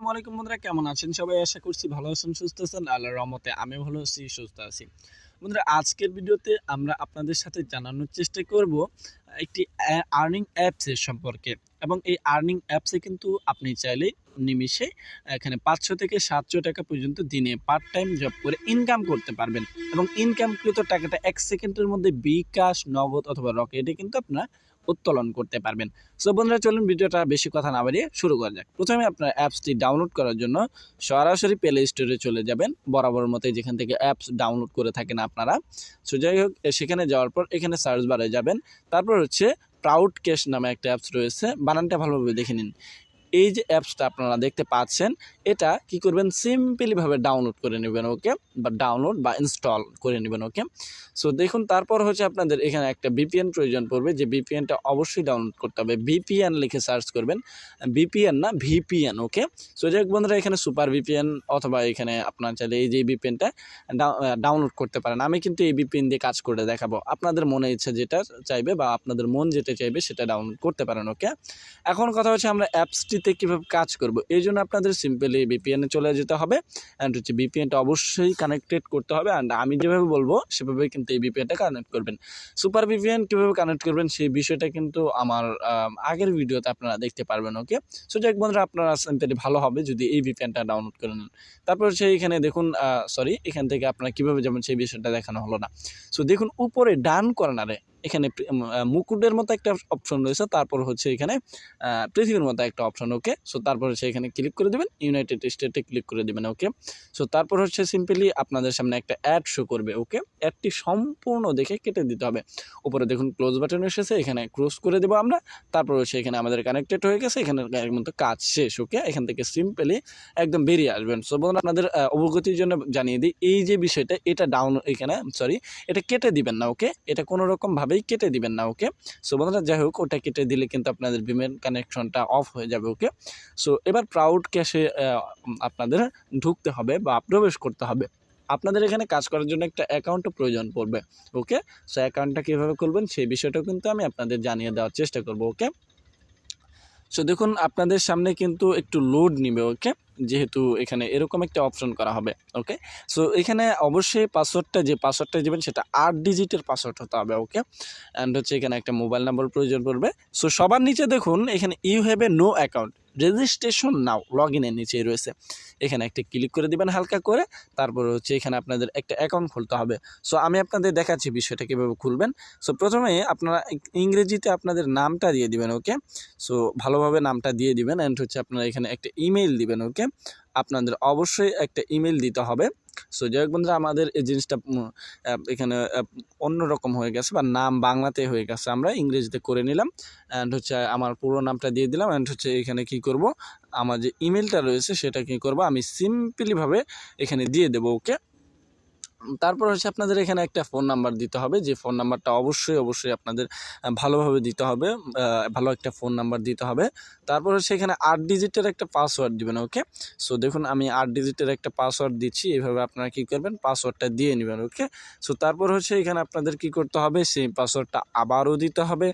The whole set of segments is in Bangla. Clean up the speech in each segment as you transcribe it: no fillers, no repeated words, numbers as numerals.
আসসালামু আলাইকুম বন্ধুরা, কেমন আছেন সবাই? আশা করছি ভালো আছেন, সুস্থ আছেন। আল্লাহর রহমতে আমি ভালো আছি, সুস্থ আছি। বন্ধুরা, আজকের ভিডিওতে আমরা আপনাদের সাথে জানানোর চেষ্টা করব একটি আর্নিং অ্যাপসের সম্পর্কে। এবং এই আর্নিং অ্যাপসে কিন্তু আপনি চাইলে নিমিষে এখানে 500 থেকে 700 টাকা পর্যন্ত দিনে পার্ট টাইম জব করে ইনকাম করতে পারবেন। এবং ইনকামকৃত টাকাটা 1 সেকেন্ডের মধ্যে বিকাশ, নগদ অথবা রকেটে কিন্তু আপনারা উত্তোলন করতে পারবেন। সো বন্ধুরা, চলুন ভিডিওটা বেশি কথা না বাড়িয়ে শুরু করা যাক। প্রথমে আপনার অ্যাপসটি ডাউনলোড করার জন্য সরাসরি প্লে স্টোরে চলে যাবেন, বরাবর মতো যেখান থেকে অ্যাপস ডাউনলোড করে থাকেন আপনারা। সো যাই হোক, সেখানে যাওয়ার পর এখানে সার্চ বারে যাবেন। তারপর হচ্ছে পাউড ক্যাশ নামে একটা অ্যাপস রয়েছে, বানানটা ভালোভাবে দেখে নিন। এই যে অ্যাপসটা আপনারা দেখতে পাচ্ছেন, এটা কি করবেন, সিম্পলিভাবে ডাউনলোড করে নেবেন, ওকে, বা ডাউনলোড বা ইনস্টল করে নেবেন, ওকে। সো দেখুন, তারপর হচ্ছে আপনাদের এখানে একটা ভিপিএন প্রয়োজন পড়বে, যে ভিপিএনটা অবশ্যই ডাউনলোড করতে হবে। ভিপিএন লিখে সার্চ করবেন, ভিপিএন না ভিপিএন, ওকে। সো যাই হোক বন্ধুরা, এখানে সুপার ভিপিএন অথবা এখানে আপনার চাইলে এই যে ভিপিএনটা ডাউনলোড করতে পারেন। আমি কিন্তু এই ভিপিএন দিয়ে কাজ করে দেখাবো, আপনাদের মনে ইচ্ছা যেটা চাইবে বা আপনাদের মন যেটা চাইবে সেটা ডাউনলোড করতে পারেন, ওকে। এখন কথা হচ্ছে আমরা অ্যাপসটিতে কীভাবে কাজ করব। এই জন্য আপনাদের সিম্পলি ভিপিএনে চলে যেতে হবে, অ্যান্ড হচ্ছে ভিপিএনটা অবশ্যই কানেক্টেড করতে হবে। অ্যান্ড আমি যেভাবে বলবো সেভাবে কিন্তু এই ভিপিএনটা কানেক্ট করবেন। সুপার ভিপিএন কীভাবে কানেক্ট করবেন সেই বিষয়টা কিন্তু আমার আগের ভিডিওতে আপনারা দেখতে পারবেন, ওকে। সো যাই হোক বন্ধুরা, আপনারা সিম্পলি ভালো হবে যদি এই ভিপিএনটা ডাউনলোড করে নেন। তারপর সেই এখানে দেখুন, এখান থেকে আপনারা কীভাবে যাবেন সেই বিষয়টা দেখানো হলো না। সো দেখুন, উপরে ডান কর্নারে এখানে মুকুটের মতো একটা অপশন রয়েছে, তারপর হচ্ছে এখানে পৃথিবীর মতো একটা অপশন, ওকে। সো তারপর হচ্ছে এখানে ক্লিক করে দেবেন, ইউনাইটেড স্টেটে ক্লিক করে দেবেন, ওকে। সো তারপর হচ্ছে সিম্পলি আপনাদের সামনে একটা অ্যাড শো করবে, ওকে। অ্যাডটি সম্পূর্ণ দেখে কেটে দিতে হবে। উপরে দেখুন ক্লোজ বাটন এসেছে, এখানে ক্লোজ করে দেবো আমরা। তারপর হচ্ছে এখানে আমাদের কানেক্টেড হয়ে গেছে, এখানে মতো কাজ শেষ, ওকে। এখান থেকে সিম্পলি একদম বেরিয়ে আসবেন। সো বন্ধুরা, আপনাদের অবগতির জন্য জানিয়ে দিই, এই যে বিষয়টা, এটা এখানে এটা কেটে দিবেন না, ওকে। এটা কোনো রকমভাবেই কেটে দিবেন না, ওকে। সো বন্ধুরা, যাই হোক, ওটা কেটে দিলে কিন্তু আপনাদের ভিমের কানেকশনটা অফ হয়ে যাবে, ওকে। সো এবার প্রাউড ক্যাশে আপনাদের ঢুকতে হবে বা প্রবেশ করতে হবে। আপনাদের এখানে কাজ করার জন্য একটা অ্যাকাউন্টও প্রয়োজন পড়বে, ওকে। সো অ্যাকাউন্টটা কীভাবে করবেন সেই বিষয়টাও কিন্তু আমি আপনাদের জানিয়ে দেওয়ার চেষ্টা করব, ওকে। সো দেখুন, আপনাদের সামনে কিন্তু একটু লোড নিবে, ওকে, যেহেতু এখানে এরকম একটা অপশন করা হবে, ওকে। সো এখানে অবশ্যই পাসওয়ার্ডটা দেবেন সেটা 8 ডিজিটের পাসওয়ার্ড হতে হবে, ওকে। অ্যান্ড হচ্ছে এখানে একটা মোবাইল নাম্বার প্রয়োজন পড়বে। সো সবার নিচে দেখুন এখানে you have a no account, registration now, log ইনের নিচেই রয়েছে। এখানে একটা ক্লিক করে দিবেন হালকা করে। তারপর হচ্ছে এখানে আপনাদের একটা অ্যাকাউন্ট খুলতে হবে। সো আমি আপনাদের দেখাচ্ছি বিষয়টা কীভাবে খুলবেন। সো প্রথমে আপনারা ইংরেজিতে আপনাদের নামটা দিয়ে দিবেন, ওকে। সো ভালোভাবে নামটা দিয়ে দিবেন, অ্যান্ড হচ্ছে আপনারা এখানে একটা ইমেইল দিবেন, ওকে। আপনাদের অবশ্যই একটা ইমেল দিতে হবে। সো যাই হোক বন্ধুরা, আমাদের এই জিনিসটা এখানে অন্যরকম হয়ে গেছে, বা নাম বাংলাতে হয়ে গেছে, আমরা ইংরেজিতে করে নিলাম। অ্যান্ড হচ্ছে আমার পুরো নামটা দিয়ে দিলাম। অ্যান্ড হচ্ছে এখানে কি করব, আমার যে ইমেলটা রয়েছে সেটা কি করব, আমি সিম্পলিভাবে এখানে দিয়ে দেবো, ওকে। তারপর হচ্ছে আপনাদের এখানে একটা ফোন নাম্বার দিতে হবে, যে ফোন নাম্বারটা অবশ্যই আপনাদের ভালোভাবে দিতে হবে, ভালো একটা ফোন নাম্বার দিতে হবে। তারপর হচ্ছে এখানে 8 ডিজিটের একটা পাসওয়ার্ড দিবেন, ওকে। সো দেখুন, আমি 8 ডিজিটের একটা পাসওয়ার্ড দিচ্ছি, এইভাবে আপনারা কী করবেন, পাসওয়ার্ডটা দিয়ে নেবেন, ওকে। সো তারপর হচ্ছে এখানে আপনাদের কি করতে হবে, সেই পাসওয়ার্ডটা আবারও দিতে হবে,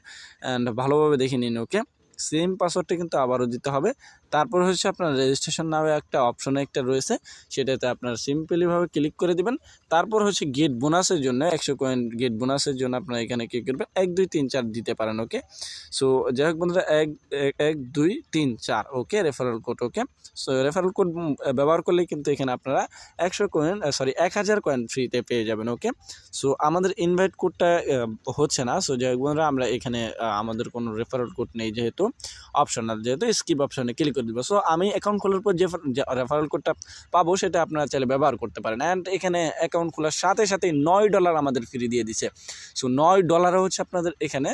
অ্যান্ড ভালোভাবে দেখে নিন, ওকে। সেম পাসওয়ার্ডটা কিন্তু আবারও দিতে হবে। তারপর হচ্ছে আপনার রেজিস্ট্রেশন নামে একটা অপশনে একটা রয়েছে, সেটাতে আপনারা সিম্পলিভাবে ক্লিক করে দেবেন। তারপর হচ্ছে গেট বোনাসের জন্য 100 কয়েন গেট বোনাসের জন্য আপনারা এখানে কী করবেন, 1 2 3 4 দিতে পারেন, ওকে। সো যাই হোক বন্ধুরা, 1 2 3 4, ওকে, রেফারেল কোড, ওকে। সো রেফারেল কোড ব্যবহার করলে কিন্তু এখানে আপনারা 1000 কয়েন ফ্রিতে পেয়ে যাবেন, ওকে। সো আমাদের ইনভাইট কোডটা হচ্ছে না। সো যাই হোক বন্ধুরা, আমরা এখানে আমাদের কোনো রেফারেল কোড নেই, যেহেতু অপশনাল, যেহেতু স্কিপ অপশনে ক্লিক করে দেবো। সো আমি অ্যাকাউন্ট খোলার পর যে রেফারেল কোডটা পাবো সেটা আপনারা চাইলে ব্যবহার করতে পারেন। অ্যান্ড এখানে অ্যাকাউন্ট খোলার সাথে সাথেই $9 আমাদের ফ্রি দিয়ে দিছে। সো $9 হচ্ছে আপনাদের এখানে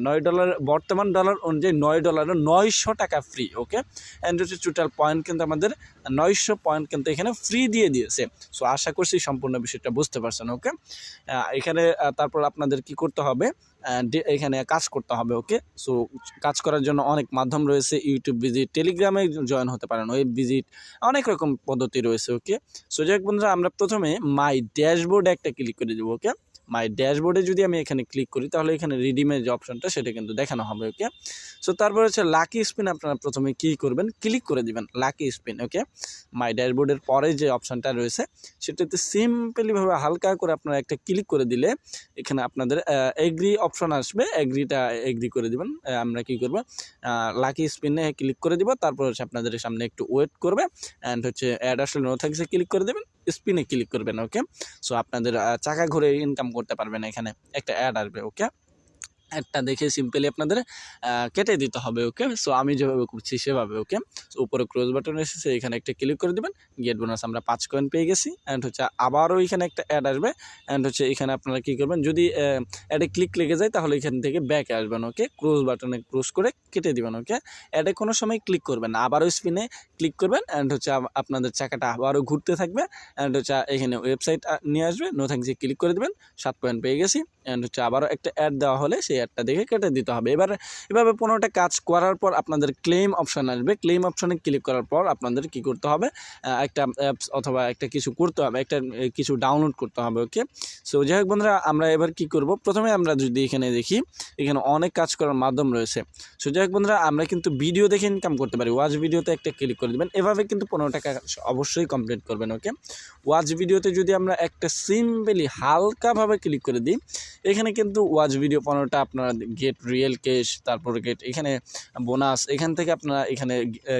$9, বর্তমান ডলার অনুযায়ী $9 900 টাকা ফ্রি, ওকে। অ্যান্ড হচ্ছে টোটাল পয়েন্ট কিন্তু আমাদের 900 পয়েন্ট কিন্তু এখানে ফ্রি দিয়ে দিয়েছে। সো আশা করছি সম্পূর্ণ বিষয়টা বুঝতে পারছেন, ওকে। এখানে তারপর আপনাদের কি করতে হবে, এখানে কাজ করতে হবে, ওকে। সো কাজ করার জন্য অনেক মাধ্যম রয়েছে, ইউটিউব ভিজিট, টেলিগ্রামে জয়েন হতে পারেন, ওয়েব ভিজিট, অনেক রকম পদ্ধতি রয়েছে, ওকে। সো যাই হোক বন্ধুরা, আমরা প্রথমে মাই ড্যাশবোর্ডে একটা ক্লিক করে দেবো, ওকে। মাই ড্যাশবোর্ডে যদি আমি এখানে ক্লিক করি তাহলে এখানে রিডিমের যে অপশনটা সেটা কিন্তু দেখানো হবে। ওকে, সো তারপর হচ্ছে লাকি স্পিন আপনারা প্রথমে কী করবেন, ক্লিক করে দিবেন লাকি স্পিন। ওকে, মাই ড্যাশবোর্ডের পরে যে অপশনটা রয়েছে সেটাতে সিম্পলিভাবে হালকা করে আপনারা একটা ক্লিক করে দিলে এখানে আপনাদের এগ্রি অপশন আসবে, এগ্রিটা এগ্রি করে দিবেন। আমরা কি করব, লাকি স্পিনে ক্লিক করে দিব, তারপর হচ্ছে আপনাদের সামনে একটু ওয়েট করবে অ্যান্ড হচ্ছে অ্যাড আসলে নো থাকছে ক্লিক করে দেবেন, স্পিনে ক্লিক করবেন। ওকে, সো আপনাদের চাকা ঘুরে ইনকাম করতে পারবেন, এখানে একটা অ্যাড আসবে। ওকে, একটা দেখে সিম্পলি আপনাদের কেটে দিতে হবে। ওকে, সো আমি যেভাবে করছি সেভাবে। ওকে, সো উপরে ক্লোজ বাটন এসেছে, এখানে একটা ক্লিক করে দেবেন, গেট বোনাস আমরা 5 কয়েন পেয়ে গেছি। অ্যান্ড হচ্ছে আবারও এখানে একটা অ্যাড আসবে অ্যান্ড হচ্ছে এখানে আপনারা কী করবেন, যদি অ্যাডে ক্লিক লেগে যায় তাহলে এখান থেকে ব্যাকে আসবেন। ওকে, ক্লোজ বাটনে ক্লোজ করে কেটে দিবেন। ওকে, অ্যাডে কোনো সময় ক্লিক করবেন না, আবারও স্পিনে ক্লিক করবেন অ্যান্ড হচ্ছে আপনাদের চাকাটা আবারও ঘুরতে থাকবে অ্যান্ড হচ্ছে এখানে ওয়েবসাইট নিয়ে আসবে, নো থ্যাঙ্কসে ক্লিক করে দেবেন, 7 পয়েন্ট পেয়ে গেছি। অ্যান্ড হচ্ছে আবারও একটা অ্যাড দেওয়া হলে সেই অ্যাডটা দেখে কেটে দিতে হবে। এভাবে 15টা কাজ করার পর আপনাদের ক্লেম অপশন আসবে, ক্লেম অপশনে ক্লিক করার পর আপনাদের কি করতে হবে, একটা অ্যাপস অথবা একটা কিছু করতে হবে, একটা কিছু ডাউনলোড করতে হবে। ওকে, সো যাই হোক বন্ধুরা, আমরা এবার কি করব, প্রথমে আমরা যদি এখানে দেখি এখানে অনেক কাজ করার মাধ্যম রয়েছে। সো যাই হোক বন্ধুরা, আমরা কিন্তু ভিডিও দেখে ইনকাম করতে পারি, ওয়াচ ভিডিওতে একটা ক্লিক করে দেবেন, এভাবে কিন্তু 15টা কাজ অবশ্যই কমপ্লিট করবেন। ওকে, ওয়াচ ভিডিওতে যদি আমরা একটা সিম্পলি হালকাভাবে ক্লিক করে দিই, এখানে কিন্তু ওয়াচ ভিডিও 15টা আপনারা গেট রিয়েল ক্যাশ, তারপর গেট এখানে বোনাস, এখান থেকে আপনারা এখানে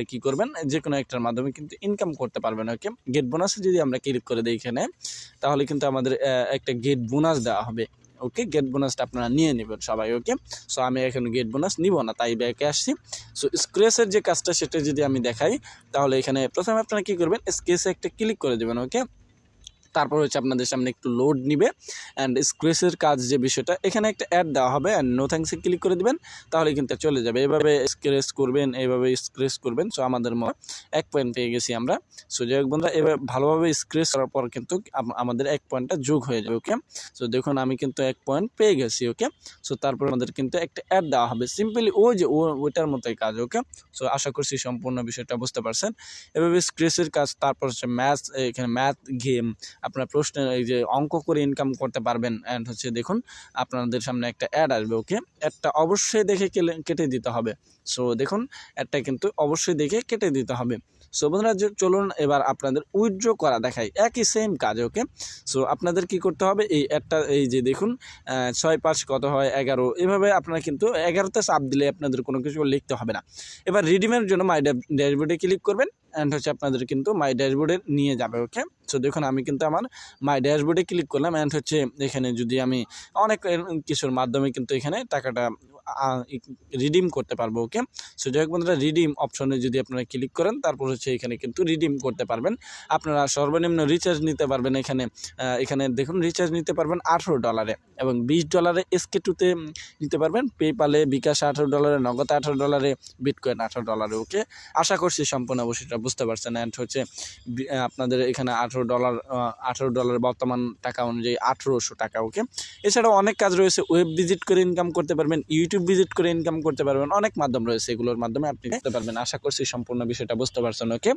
কি করবেন, যে কোনো একটার মাধ্যমে কিন্তু ইনকাম করতে পারবেন। ওকে, গেট বোনাসে যদি আমরা ক্লিক করে দিই এখানে, তাহলে কিন্তু আমাদের একটা গেট বোনাস দেওয়া হবে। ওকে, গেট বোনাসটা আপনারা নিয়ে নেবেন সবাই। ওকে, সো আমি এখন গেট বোনাস নিব না, তাই ব্যাকে আসছি। সো স্ক্রেচের যে কাজটা সেটা যদি আমি দেখাই, তাহলে এখানে প্রথমে আপনারা কী করবেন, স্ক্রেচে একটা ক্লিক করে দেবেন। ওকে, তারপর হচ্ছে আপনাদের সামনে একটু লোড নিবে অ্যান্ড স্ক্রেচের কাজ যে বিষয়টা, এখানে একটা অ্যাড দেওয়া হবে অ্যান্ড নো থ্যাঙ্কসে ক্লিক করে দেবেন, তাহলে কিন্তু চলে যাবে। এভাবে স্ক্রেচ করবেন, এইভাবে স্ক্রেচ করবেন। সো আমাদের 1 পয়েন্ট পেয়ে গেছি আমরা। সো যাই হোক বন্ধুরা, এবার ভালোভাবে স্ক্রেচ করার পর কিন্তু আমাদের 1 পয়েন্টটা যোগ হয়ে যাবে। ওকে, সো দেখুন আমি কিন্তু 1 পয়েন্ট পেয়ে গেছি। ওকে, সো তারপর আমাদের কিন্তু একটা অ্যাড দেওয়া হবে, সিম্পলি ওই যে ওইটার মতোই কাজ। ওকে, সো আশা করছি সম্পূর্ণ বিষয়টা বুঝতে পারছেন। এভাবে স্ক্রেচের কাজ, তারপর হচ্ছে ম্যাথ, এখানে ম্যাথ গেম আপনার প্রশ্নের এই যে অঙ্ক করে ইনকাম করতে পারবেন। অ্যান্ড হচ্ছে দেখুন আপনাদের সামনে একটা অ্যাড আসবে। ওকে, অ্যাডটা অবশ্যই দেখে কেটে দিতে হবে। সো দেখুন অ্যাডটা কিন্তু অবশ্যই দেখে কেটে দিতে হবে। সো বন্ধুরা, চলুন এবার আপনাদের উইথড্র করা দেখাই, একই সেম কাজ। ওকে, সো আপনাদের কি করতে হবে, এই অ্যাডটা এই যে দেখুন 6 5 কত হয় 11, এভাবে আপনারা কিন্তু 11তে চাপ দিলে আপনাদের কোনো কিছু লিখতে হবে না। এবার রিডিমের জন্য মাই ড্যাশবোর্ডে ক্লিক করবেন অ্যান্ড হচ্ছে আপনাদের কিন্তু মাই ড্যাশবোর্ডে নিয়ে যাবে। ওকে, সো দেখুন আমি কিন্তু আমার মাই ড্যাশবোর্ডে ক্লিক করলাম অ্যান্ড হচ্ছে এখানে যদি আমি অনেক কিছুর মাধ্যমে কিন্তু এখানে টাকাটা রিডিম করতে পারবো। ওকে, সো যাই হোক বন্ধুরা, রিডিম অপশনে যদি আপনারা ক্লিক করেন, তারপর হচ্ছে এখানে কিন্তু রিডিম করতে পারবেন। আপনারা সর্বনিম্ন রিচার্জ নিতে পারবেন, এখানে দেখুন রিচার্জ নিতে পারবেন $18 এবং $20 SK2-তে নিতে পারবেন, পেপালে বিকাশ $18, নগদ $18, বিটকয়েন $18। ওকে, আশা করছি সম্পূর্ণ অবশ্যই বুঝতে পারছেন। অ্যান্ড হচ্ছে আপনাদের এখানে $18 বর্তমান টাকা অনুযায়ী 1800 টাকা। ওকে, এছাড়াও অনেক কাজ রয়েছে, ওয়েব ভিজিট করে ইনকাম করতে পারবেন, ইউটিউব ভিজিট করে ইনকাম করতে পারবেন, অনেক মাধ্যম রয়েছে, এগুলোর মাধ্যমে আপনি করতে পারবেন। আশা করছি সম্পূর্ণ বিষয়টা বুঝতে পারছেন। ওকে।